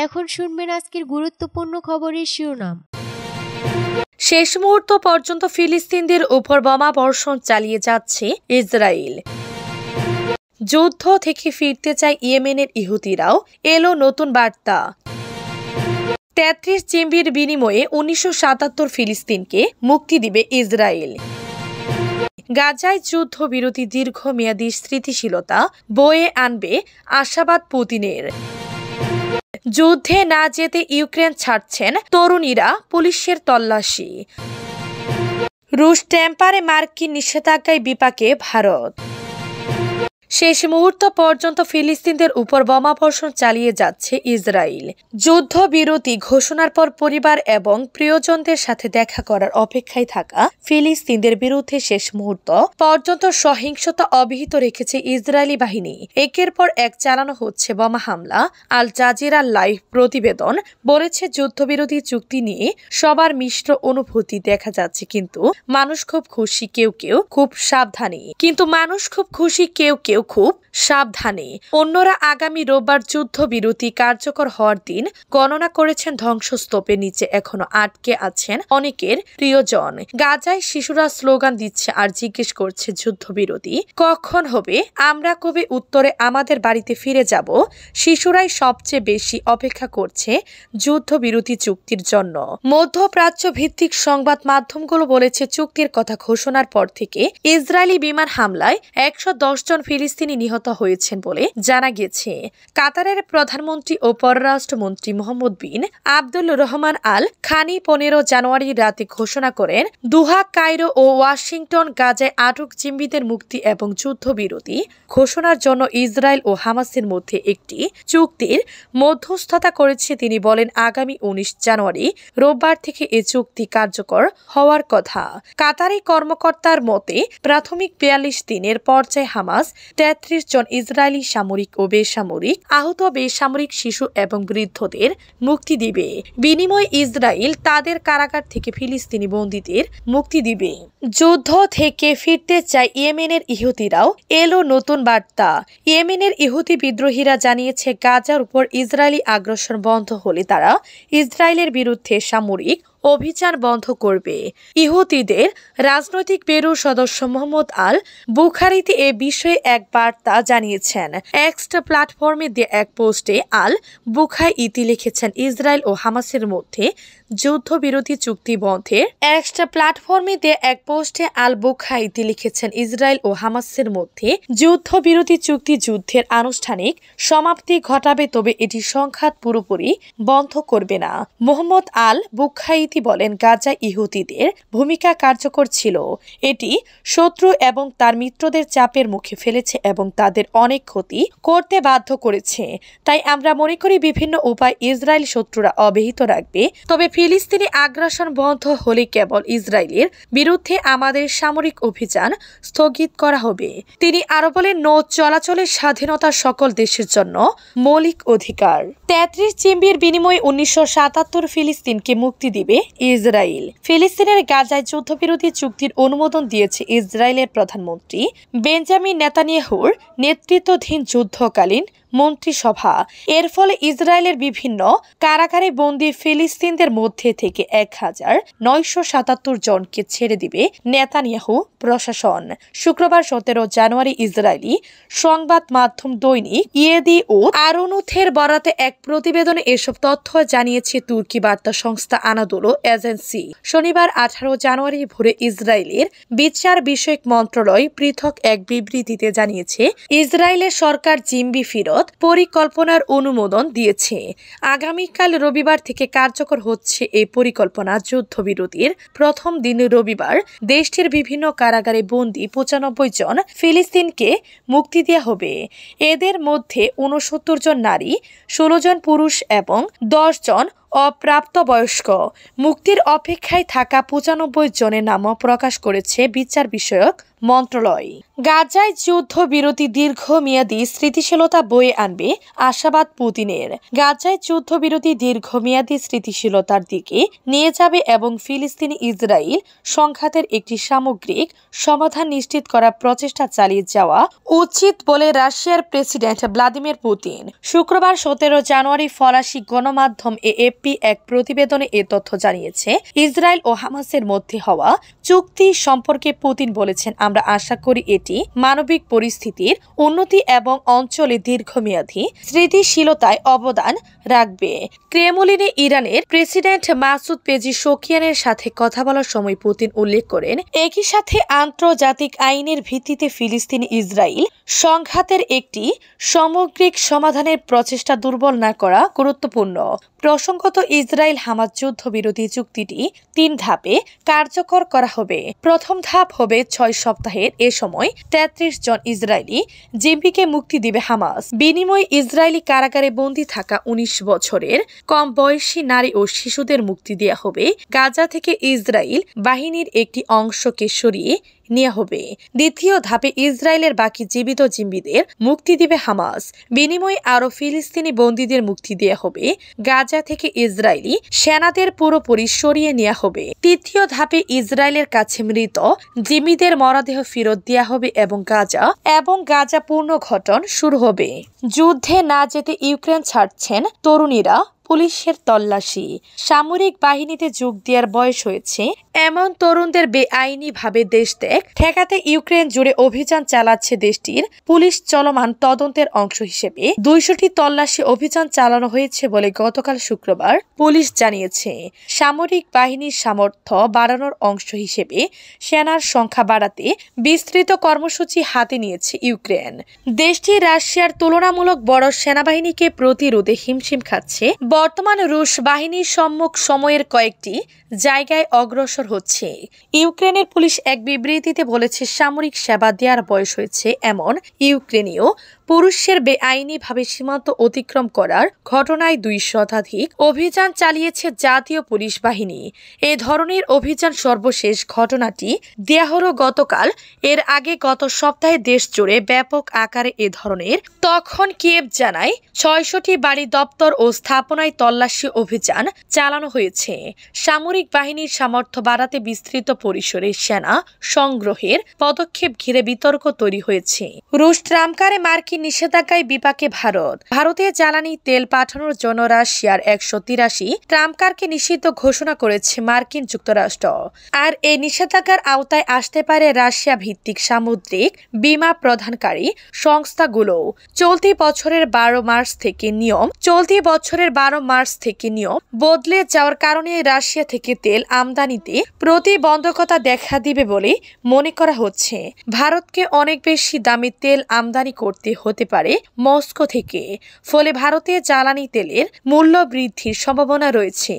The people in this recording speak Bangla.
এখন শুনবেন আজকের গুরুত্বপূর্ণ খবরের শিরোনাম। শেষ মুহূর্ত পর্যন্ত ফিলিস্তিনিদের উপর বোমা বর্ষণ চালিয়ে যাচ্ছে ইসরায়েল। যুদ্ধ থেকে ফিরতে চায় ইয়েমেনের ইহুদিরাও, এলো নতুন বার্তা। ৩৩ জিম্বির বিনিময়ে ১৯৭৭ ফিলিস্তিনকে মুক্তি দিবে ইসরায়েল। গাজায় যুদ্ধবিরতি দীর্ঘমেয়াদী স্থিতিশীলতা বয়ে আনবে আশাবাদ পুতিনের। যুদ্ধে না যেতে ইউক্রেন ছাড়ছেন তরুণীরা, পুলিশের তল্লাশি। রুশ ট্যাম্পারে মার্কিন নিষেধাজ্ঞায় বিপাকে ভারত। শেষ মুহূর্ত পর্যন্ত ফিলিস্তিনদের উপর বোমাবর্ষণ চালিয়ে যাচ্ছে ইসরায়েল। যুদ্ধবিরতি ঘোষণার পর পরিবার এবং প্রিয়জনদের সাথে দেখা করার অপেক্ষায় থাকা ফিলিস্তিনদের বিরুদ্ধে শেষ মুহূর্ত পর্যন্ত সহিংসতা অব্যাহত রেখেছে ইসরায়েলি বাহিনী। একের পর এক চালানো হচ্ছে বোমা হামলা। আল জাজিরা লাইভ প্রতিবেদন বলেছে, যুদ্ধবিরতি চুক্তি নিয়ে সবার মিশ্র অনুভূতি দেখা যাচ্ছে, কিন্তু মানুষ খুব খুশি, কেউ খুব সাবধানী। অন্যরা আগামী রোববার যুদ্ধবিরতি কার্যকর হওয়ার দিন গণনা করেছেন। ধ্বংসস্তূপের নিচে এখনো আটকে আছেন অনেকের প্রিয়জন। গাজায় শিশুরা স্লোগান দিচ্ছে আর জিজ্ঞেস করছে, যুদ্ধবিরতি কখন হবে, আমরা কবে উত্তরে আমাদের বাড়িতে ফিরে যাব। শিশুরাই সবচেয়ে বেশি অপেক্ষা করছে যুদ্ধবিরতি চুক্তির জন্য। মধ্যপ্রাচ্য ভিত্তিক সংবাদ মাধ্যমগুলো বলেছে, চুক্তির কথা ঘোষণার পর থেকে ইসরায়েলি বিমান হামলায় ১১০ জন ফিলিস্তিনি নিহত হয়েছেন বলে জানা গেছে। কাতারের প্রধানমন্ত্রী ও পররাষ্ট্রমন্ত্রী মোহাম্মদ বিন আব্দুল রহমান আল খানি ১৫ জানুয়ারি রাতে ঘোষণা করেন, দোহা, কায়রো ও ওয়াশিংটন গাজায় আটক জিম্মিদের মুক্তি এবং যুদ্ধবিরতি ঘোষণার জন্য ইসরায়েল ও হামাসের মধ্যে একটি চুক্তির মধ্যস্থতা করেছে। তিনি বলেন, আগামী ১৯ জানুয়ারি রোববার থেকে এ চুক্তি কার্যকর হওয়ার কথা। কাতারি কর্মকর্তার মতে, প্রাথমিক ৪২ দিনের পর্যায়ে হামাস ৩৩ জন ইসরায়েলি সামরিক ও বেসামরিক আহত বেসামরিক শিশু এবং বৃদ্ধদের মুক্তি দিবে। বিনিময়ে ইসরায়েল তাদের কারাগার থেকে ফিলিস্তিনি বন্দীদের মুক্তি দিবে। যুদ্ধ থেকে ফিরতে চায় ইয়েমেনের ইহুদিরাও, এলো নতুন বার্তা। ইয়েমেনের ইহুদি বিদ্রোহীরা জানিয়েছে, গাজার উপর ইসরায়েলি আগ্রাসন বন্ধ হলে তারা ইসরায়েলের বিরুদ্ধে সামরিক অভিযান বন্ধ করবে। ইহুদিদের রাজনৈতিক ব্যুরো সদস্য মোহাম্মদ আল বুখারিতে এ বিষয়ে এক বার্তা জানিয়েছেন। এক্স প্ল্যাটফর্মে দিয়ে এক পোস্টে আল বুখাইতি লিখেছেন, ইসরায়েল ও হামাসের মধ্যে যুদ্ধবিরতি চুক্তি বন্ধের ইসরায়েল ও হামাসের মধ্যে যুদ্ধবিরতি চুক্তি যুদ্ধের আনুষ্ঠানিক সমাপ্তি ঘটাবে, তবে এটি সংঘাত পুরোপুরি বন্ধ করবে না। মোহাম্মদ আল বুখাইতি বলেন, গাজায় ইহুদিদের ভূমিকা কার্যকর ছিল। এটি শত্রু এবং তার মিত্রদের চাপের মুখে ফেলেছে এবং তাদের অনেক ক্ষতি করতে বাধ্য করেছে। তাই আমরা মনে করি বিভিন্ন উপায় ইসরায়েল শত্রুরা অব্যাহত রাখবে, তবে ফিলিস্তিনি আগ্রাসন বন্ধ হলে কেবল ইসরায়েলের বিরুদ্ধে আমাদের সামরিক অভিযান স্থগিত করা হবে। তিনি আরো বলেন, নৌ চলাচলের স্বাধীনতা সকল দেশের জন্য মৌলিক অধিকার। ৩৩ জিম্বির বিনিময়ে ১৯৭৭ ফিলিস্তিনকে মুক্তি দিবে ইসরায়েল। ফিলিস্তিনের গাজায় যুদ্ধবিরতি চুক্তির অনুমোদন দিয়েছে ইসরায়েলের প্রধানমন্ত্রী বেঞ্জামিন নেতানিয়াহুর নেতৃত্বাধীন যুদ্ধকালীন মন্ত্রিসভা। এর ফলে ইসরায়েলের বিভিন্ন কারাগারে বন্দী ফিলিস্তিনদের মধ্যে থেকে ১,৯৭৭ জনকে ছেড়ে দিবে নেতানিয়াহু প্রশাসন। শুক্রবার ১৭ জানুয়ারি ইসরায়েলি সংবাদ মাধ্যম দৈনিক ইয়েদিউত আরোনুথের বরাতে এক প্রতিবেদনে এসব তথ্য জানিয়েছে তুর্কি বার্তা সংস্থা আনাদোলো এজেন্সি। শনিবার ১৮ জানুয়ারি ভোরে ইসরায়েলের বিচার বিষয়ক মন্ত্রণালয় পৃথক এক বিবৃতিতে জানিয়েছে, ইসরায়েলের সরকার জিম্বি ফিরত পরিকল্পনার অনুমোদন দিয়েছে। আগামীকাল রবিবার থেকে কার্যকর হচ্ছে এই পরিকল্পনা। যুদ্ধবিরতির প্রথম দিন রবিবার দেশটির বিভিন্ন কারাগারে বন্দী ৯৫ জন ফিলিস্তিনকে মুক্তি দেওয়া হবে। এদের মধ্যে ৬৯ জন নারী, ১৬ জন পুরুষ এবং ১০ জন অপ্রাপ্তবয়স্ক মুক্তির অপেক্ষায় থাকা ৯৫ জনের নামও প্রকাশ করেছে বিচার বিষয়ক মন্ত্রণালয়। গাজায় যুদ্ধবিরতি দীর্ঘমেয়াদী স্থিতিশীলতা বয়ে আনবে আশাবাদ পুতিনের। গাজায় যুদ্ধবিরতি দীর্ঘমেয়াদী স্থিতিশীলতার দিকে নিয়ে যাবে এবং ফিলিস্তিনি ইসরায়েল সংঘাতের একটি সামগ্রিক সমাধান নিশ্চিত করার প্রচেষ্টা চালিয়ে যাওয়া উচিত বলে রাশিয়ার প্রেসিডেন্ট ভ্লাদিমির পুতিন শুক্রবার ১৭ জানুয়ারি ফরাসি গণমাধ্যম এএফপি এক প্রতিবেদনে এ তথ্য জানিয়েছে। ইসরায়েল ও হামাসের মধ্যে হওয়া চুক্তি সম্পর্কে পুতিন বলেছেন, আমরা আশা করি এটি মানবিক পরিস্থিতির উন্নতি এবং অঞ্চলে দীর্ঘমেয়াদী স্থিতিশীলতায় অবদান রাখবে। ক্রেমলিনে ইরানের প্রেসিডেন্ট মাসুদ পেজিশকিয়ানের সাথে কথা বলার সময় পুতিন উল্লেখ করেন, একই সাথে আন্তর্জাতিক আইনের ভিত্তিতে ফিলিস্তিনি ইসরায়েল সংঘাতের একটি সামগ্রিক সমাধানের প্রচেষ্টা দুর্বল না করা গুরুত্বপূর্ণ। প্রসঙ্গত, ইসরায়েল হামাস যুদ্ধবিরতি চুক্তিটি ৩ ধাপে কার্যকর করা হবে। প্রথম ধাপ হবে ৬ সপ্তাহের। এ সময় ৩৩ জন ইসরায়েলি জিম্মিকে মুক্তি দিবে হামাস। বিনিময়ে ইসরায়েলি কারাগারে বন্দী থাকা ১৯ বছরের কম বয়সী নারী ও শিশুদের মুক্তি দেওয়া হবে। গাজা থেকে ইসরায়েল বাহিনীর একটি অংশকে সরিয়ে নেওয়া হবে। দ্বিতীয় ধাপে ইসরায়েলের বাকি জীবিত জিম্মিদের মুক্তি দিবে হামাস। বিনিময়ে আরও ফিলিস্তিনি বন্দীদের মুক্তি দেওয়া হবে। গাজা থেকে ইসরায়েলি সেনাদের পুরোপুরি সরিয়ে নেওয়া হবে। তৃতীয় ধাপে ইসরায়েলের কাছে মৃত জিম্মিদের মরদেহ ফেরত দেওয়া হবে এবং গাজা পুনর্গঠন শুরু হবে। যুদ্ধে না যেতে ইউক্রেন ছাড়ছেন তরুণীরা, পুলিশের তল্লাশি। সামরিক বাহিনীতে যোগ দেওয়ার বয়স হয়েছে এমন তরুণদের বেআইনিভাবে দেশ ত্যাগ ঠেকাতে ইউক্রেন জুড়ে অভিযান চালাচ্ছে দেশটির পুলিশ। চলমান তদন্তের অংশ হিসেবে ২০০টি তল্লাশি অভিযান চালানো হয়েছে বলে গতকাল শুক্রবার পুলিশ জানিয়েছে। সামরিক বাহিনীর সামর্থ্য বাড়ানোর অংশ হিসেবে সেনার সংখ্যা বাড়াতে বিস্তৃত কর্মসূচি হাতে নিয়েছে ইউক্রেন। দেশটি রাশিয়ার তুলনামূলক বড় সেনাবাহিনীকে প্রতিরোধে হিমশিম খাচ্ছে। বর্তমান রুশ বাহিনীর সম্মুখ সময়ের কয়েকটি জায়গায় অগ্রসর হচ্ছে। ইউক্রেনের পুলিশ এক বিবৃতিতে বলেছে, সামরিক সেবা দেওয়ার বয়স হয়েছে এমন ইউক্রেনীয় পুরুষের বেআইনিভাবে সীমান্ত অতিক্রম করার ঘটনায় ২০০ শতাধিক অভিযান চালিয়েছে জাতীয় পুলিশ বাহিনী। এ ধরনের অভিযান সর্বশেষ ঘটনাটি দেয়া হলো গতকাল। এর আগে গত সপ্তাহে দেশ জুড়ে ব্যাপক আকারে এ ধরনের তখন কিয়েভ জানায় ৬০০টি বাড়ি, দপ্তর ও স্থাপনায় তল্লাশি অভিযান চালানো হয়েছে। সামরিক বাহিনীর সামর্থ্য বাড়াতে বিস্তৃত পরিসরে সেনা সংগ্রহের পদক্ষেপ ঘিরে বিতর্ক তৈরি হয়েছে। রুশ ট্রাম্পকারে মার্কিন নিষেধাজ্ঞায় বিপাকে ভারতে জ্বালানি তেল পাঠানোর জন্য রাশিয়ার ১৮৩ ট্রাম্পকারকে নিষিদ্ধ ঘোষণা করেছে মার্কিন যুক্তরাষ্ট্র। আর এই নিষেধাজ্ঞার আওতায় আসতে পারে রাশিয়া ভিত্তিক সামুদ্রিক বীমা প্রদানকারী সংস্থাগুলো। চলতি বছরের ১২ মার্চ থেকে নিয়ম বদলে যাওয়ার কারণে রাশিয়া থেকে তেল আমদানিতে প্রতিবন্ধকতা দেখা দিবে বলে মনে করা হচ্ছে। ভারতকে অনেক বেশি দামে তেল আমদানি করতে হতে পারে মস্কো থেকে। ফলে ভারতে জ্বালানি তেলের মূল্য বৃদ্ধির সম্ভাবনা রয়েছে।